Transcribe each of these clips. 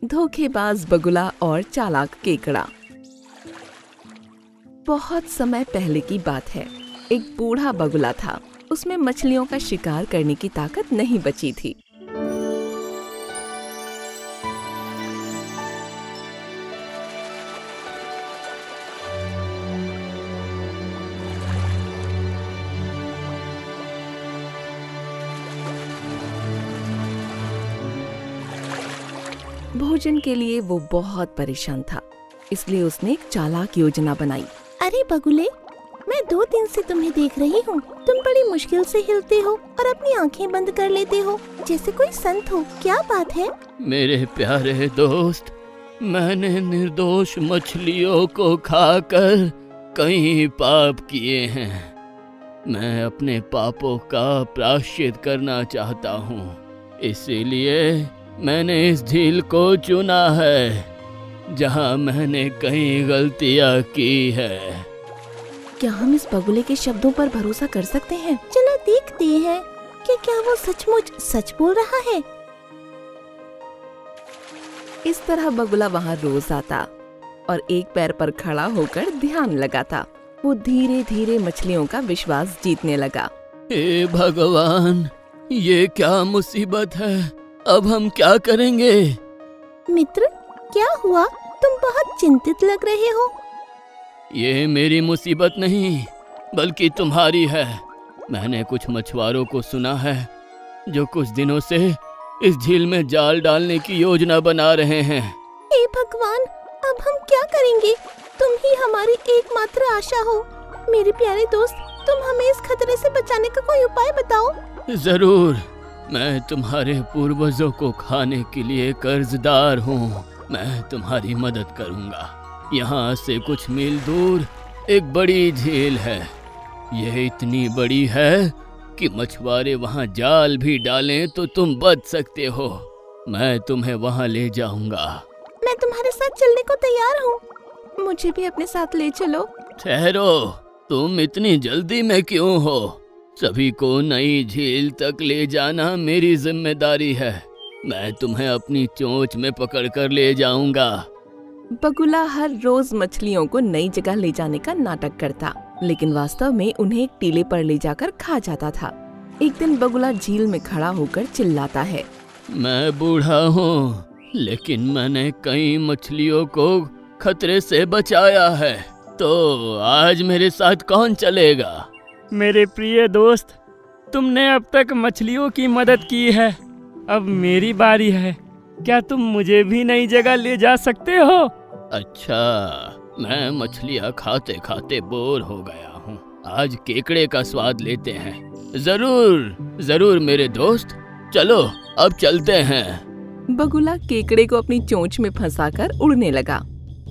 धोखेबाज बगुला और चालाक केकड़ा। बहुत समय पहले की बात है। एक बूढ़ा बगुला था। उसमें मछलियों का शिकार करने की ताकत नहीं बची थी। भोजन के लिए वो बहुत परेशान था, इसलिए उसने एक चालाक योजना बनाई। अरे बगुले, मैं 2 दिन से तुम्हें देख रही हूँ। तुम बड़ी मुश्किल से हिलते हो और अपनी आंखें बंद कर लेते हो, जैसे कोई संत हो। क्या बात है? मेरे प्यारे दोस्त, मैंने निर्दोष मछलियों को खाकर कई पाप किए हैं। मैं अपने पापों का प्रायश्चित करना चाहता हूँ, इसीलिए मैंने इस झील को चुना है जहाँ मैंने कई गलतियाँ की है। क्या हम इस बगुले के शब्दों पर भरोसा कर सकते हैं? चलो देखते हैं कि क्या वो सचमुच सच बोल रहा है। इस तरह बगुला वहाँ रोज आता और एक पैर पर खड़ा होकर ध्यान लगाता। वो धीरे धीरे मछलियों का विश्वास जीतने लगा। हे भगवान, ये क्या मुसीबत है? अब हम क्या करेंगे? मित्र, क्या हुआ? तुम बहुत चिंतित लग रहे हो। ये मेरी मुसीबत नहीं, बल्कि तुम्हारी है। मैंने कुछ मछुआरों को सुना है जो कुछ दिनों से इस झील में जाल डालने की योजना बना रहे हैं। हे भगवान, अब हम क्या करेंगे? तुम ही हमारी एकमात्र आशा हो। मेरे प्यारे दोस्त, तुम हमें इस खतरे से बचाने का कोई उपाय बताओ। जरूर, मैं तुम्हारे पूर्वजों को खाने के लिए कर्जदार हूँ। मैं तुम्हारी मदद करूँगा। यहाँ से कुछ मील दूर एक बड़ी झील है। यह इतनी बड़ी है कि मछुआरे वहाँ जाल भी डालें तो तुम बच सकते हो। मैं तुम्हें वहाँ ले जाऊँगा। मैं तुम्हारे साथ चलने को तैयार हूँ। मुझे भी अपने साथ ले चलो। ठहरो, तुम इतनी जल्दी में क्यों हो? सभी को नई झील तक ले जाना मेरी जिम्मेदारी है। मैं तुम्हें अपनी चोंच में पकड़कर ले जाऊंगा। बगुला हर रोज मछलियों को नई जगह ले जाने का नाटक करता, लेकिन वास्तव में उन्हें एक टीले पर ले जाकर खा जाता था। एक दिन बगुला झील में खड़ा होकर चिल्लाता है, मैं बूढ़ा हूँ, लेकिन मैंने कई मछलियों को खतरे से बचाया है। तो आज मेरे साथ कौन चलेगा? मेरे प्रिय दोस्त, तुमने अब तक मछलियों की मदद की है, अब मेरी बारी है। क्या तुम मुझे भी नई जगह ले जा सकते हो? अच्छा, मैं मछलियाँ खाते खाते बोर हो गया हूँ। आज केकड़े का स्वाद लेते हैं। जरूर जरूर मेरे दोस्त, चलो अब चलते हैं। बगुला केकड़े को अपनी चोंच में फंसाकर उड़ने लगा।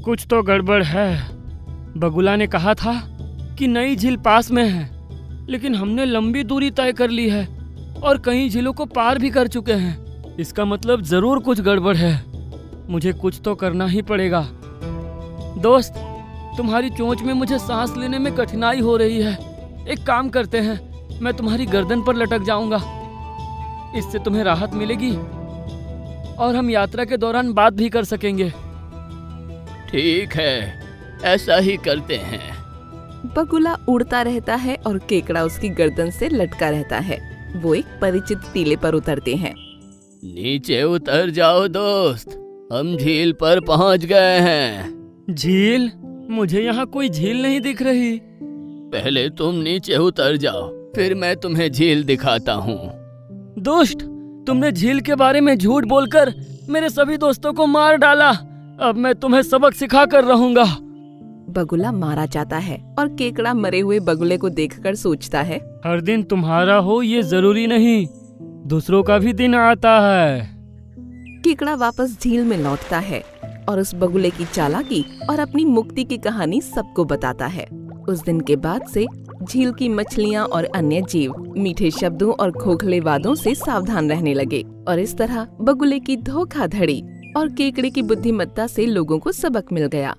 कुछ तो गड़बड़ है। बगुला ने कहा था कि नई झील पास में है, लेकिन हमने लंबी दूरी तय कर ली है और कई झीलों को पार भी कर चुके हैं। इसका मतलब जरूर कुछ गड़बड़ है। मुझे कुछ तो करना ही पड़ेगा। दोस्त, तुम्हारी चोंच में मुझे सांस लेने में कठिनाई हो रही है। एक काम करते हैं, मैं तुम्हारी गर्दन पर लटक जाऊंगा। इससे तुम्हें राहत मिलेगी और हम यात्रा के दौरान बात भी कर सकेंगे। ठीक है, ऐसा ही करते हैं। बगुला उड़ता रहता है और केकड़ा उसकी गर्दन से लटका रहता है। वो एक परिचित टीले पर उतरते हैं। नीचे उतर जाओ दोस्त, हम झील पर पहुंच गए हैं। झील? मुझे यहाँ कोई झील नहीं दिख रही। पहले तुम नीचे उतर जाओ, फिर मैं तुम्हें झील दिखाता हूँ। दोस्त, तुमने झील के बारे में झूठ बोलकर मेरे सभी दोस्तों को मार डाला। अब मैं तुम्हें सबक सिखा कर रहूंगा। बगुला मारा जाता है और केकड़ा मरे हुए बगुले को देखकर सोचता है, हर दिन तुम्हारा हो ये जरूरी नहीं, दूसरों का भी दिन आता है। केकड़ा वापस झील में लौटता है और उस बगुले की चालाकी और अपनी मुक्ति की कहानी सबको बताता है। उस दिन के बाद से झील की मछलियाँ और अन्य जीव मीठे शब्दों और खोखले वादों से सावधान रहने लगे और इस तरह बगुले की धोखाधड़ी और केकड़े की बुद्धिमत्ता से लोगों को सबक मिल गया।